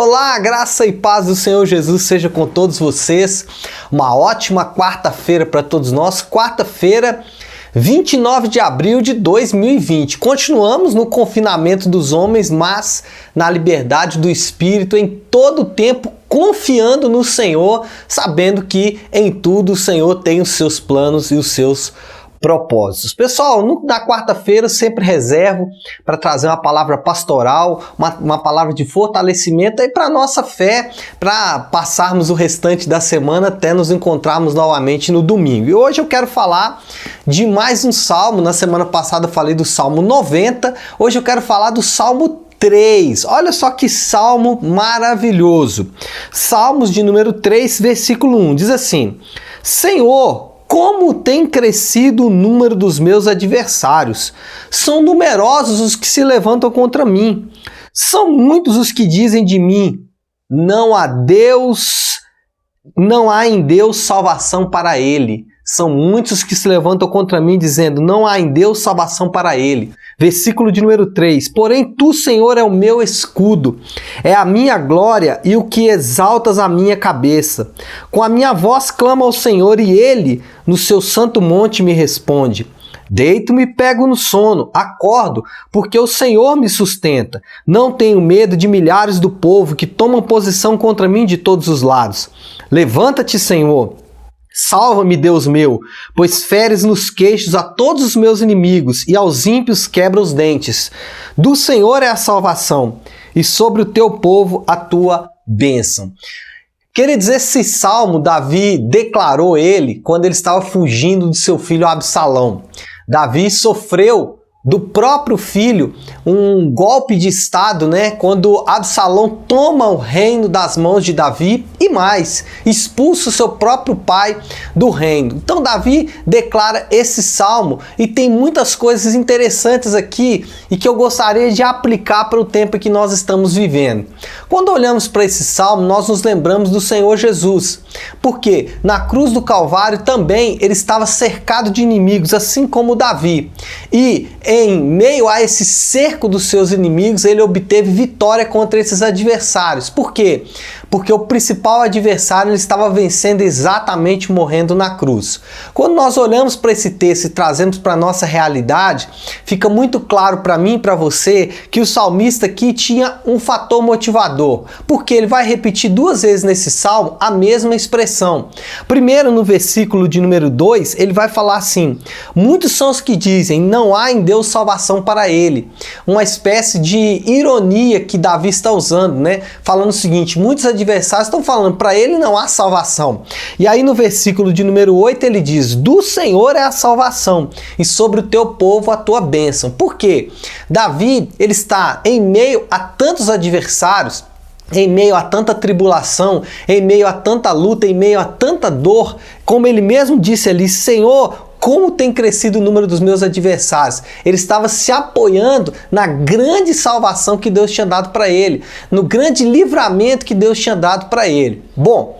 Olá, graça e paz do Senhor Jesus seja com todos vocês. Uma ótima quarta-feira para todos nós. Quarta-feira, 29 de abril de 2020. Continuamos no confinamento dos homens, mas na liberdade do Espírito, em todo o tempo, confiando no Senhor, sabendo que em tudo o Senhor tem os seus planos e os seus propósitos. Pessoal, na quarta-feira eu sempre reservo para trazer uma palavra pastoral, uma palavra de fortalecimento aí para a nossa fé, para passarmos o restante da semana até nos encontrarmos novamente no domingo. E hoje eu quero falar de mais um salmo. Na semana passada eu falei do Salmo 90, hoje eu quero falar do Salmo 3. Olha só que salmo maravilhoso. Salmos de número 3, versículo 1, diz assim: Senhor, como tem crescido o número dos meus adversários. São numerosos os que se levantam contra mim. São muitos os que dizem de mim: não há em Deus salvação para ele. São muitos os que se levantam contra mim dizendo: não há em Deus salvação para ele. Versículo de número 3. Porém tu, Senhor, é o meu escudo, é a minha glória e o que exaltas a minha cabeça. Com a minha voz clamo ao Senhor e ele, no seu santo monte, me responde. Deito-me e pego no sono, acordo, porque o Senhor me sustenta. Não tenho medo de milhares do povo que tomam posição contra mim de todos os lados. Levanta-te, Senhor. Salva-me, Deus meu, pois feres nos queixos a todos os meus inimigos e aos ímpios quebra os dentes. Do Senhor é a salvação e sobre o teu povo a tua bênção. Queridos, esse salmo Davi declarou ele quando ele estava fugindo de seu filho Absalão. Davi sofreu do próprio filho um golpe de estado, né? Quando Absalão toma o reino das mãos de Davi e mais, expulsa o seu próprio pai do reino. Então Davi declara esse salmo e tem muitas coisas interessantes aqui e que eu gostaria de aplicar para o tempo que nós estamos vivendo. Quando olhamos para esse salmo, nós nos lembramos do Senhor Jesus, porque na cruz do Calvário também ele estava cercado de inimigos, assim como Davi. E em meio a esse cerco dos seus inimigos, ele obteve vitória contra esses adversários. Por quê? Porque o principal adversário ele estava vencendo exatamente morrendo na cruz. Quando nós olhamos para esse texto e trazemos para a nossa realidade, fica muito claro para mim e para você que o salmista aqui tinha um fator motivador, porque ele vai repetir duas vezes nesse salmo a mesma expressão. Primeiro, no versículo de número 2, ele vai falar assim: muitos são os que dizem, não há em Deus salvação para ele. Uma espécie de ironia que Davi está usando, né? Falando o seguinte: muitos adversários estão falando, para ele não há salvação. E aí no versículo de número 8 ele diz: do Senhor é a salvação e sobre o teu povo a tua bênção. Por quê? Davi, ele está em meio a tantos adversários, em meio a tanta tribulação, em meio a tanta luta, em meio a tanta dor, como ele mesmo disse ali: Senhor, como tem crescido o número dos meus adversários. Ele estava se apoiando na grande salvação que Deus tinha dado para ele, no grande livramento que Deus tinha dado para ele. Bom,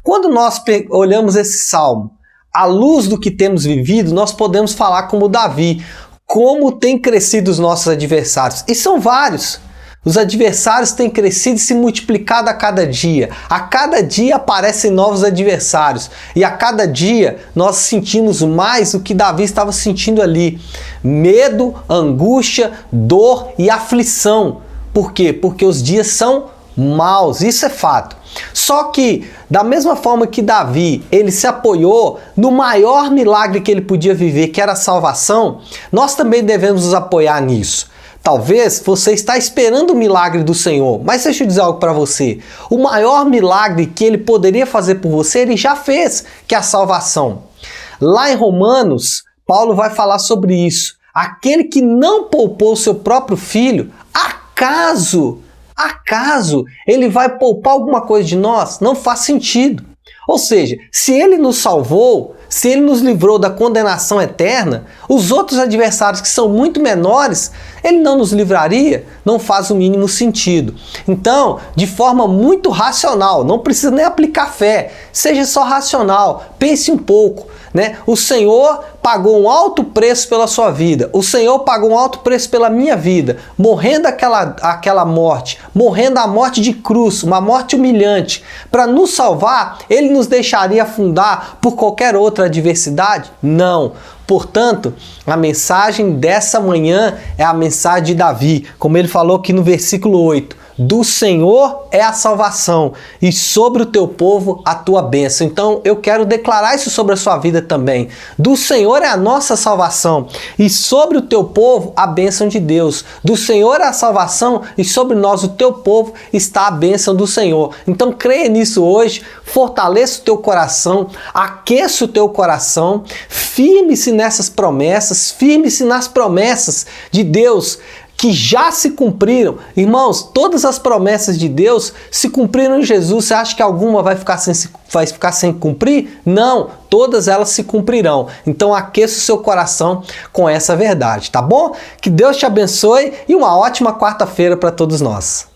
quando nós olhamos esse salmo, à luz do que temos vivido, nós podemos falar como Davi: como tem crescido os nossos adversários. E são vários. Os adversários têm crescido e se multiplicado a cada dia. A cada dia aparecem novos adversários. E a cada dia nós sentimos mais o que Davi estava sentindo ali: medo, angústia, dor e aflição. Por quê? Porque os dias são maus. Isso é fato. Só que, da mesma forma que Davi, ele se apoiou no maior milagre que ele podia viver, que era a salvação, nós também devemos nos apoiar nisso. Talvez você está esperando o milagre do Senhor, mas deixa eu dizer algo para você. O maior milagre que ele poderia fazer por você, ele já fez, que é a salvação. Lá em Romanos, Paulo vai falar sobre isso. Aquele que não poupou seu próprio filho, acaso ele vai poupar alguma coisa de nós? Não faz sentido. Ou seja, se ele nos salvou, se ele nos livrou da condenação eterna, os outros adversários que são muito menores, ele não nos livraria? Não faz o mínimo sentido. Então, de forma muito racional, não precisa nem aplicar fé, seja só racional, pense um pouco. né? O Senhor pagou um alto preço pela sua vida. O Senhor pagou um alto preço pela minha vida, morrendo aquela morte, morrendo a morte de cruz, uma morte humilhante. Para nos salvar, Ele nos deixaria afundar por qualquer outra adversidade? Não. Portanto, a mensagem dessa manhã é a mensagem de Davi, como ele falou aqui no versículo 8. Do Senhor é a salvação e sobre o teu povo a tua bênção. Então eu quero declarar isso sobre a sua vida também. Do Senhor é a nossa salvação e sobre o teu povo a bênção de Deus. Do Senhor é a salvação e sobre nós, o teu povo, está a bênção do Senhor. Então creia nisso hoje, fortaleça o teu coração, aqueça o teu coração, firme-se nessas promessas, firme-se nas promessas de Deus, que já se cumpriram. Irmãos, todas as promessas de Deus se cumpriram em Jesus. Você acha que alguma vai ficar sem cumprir? Não, todas elas se cumprirão. Então aqueça o seu coração com essa verdade, tá bom? Que Deus te abençoe e uma ótima quarta-feira para todos nós.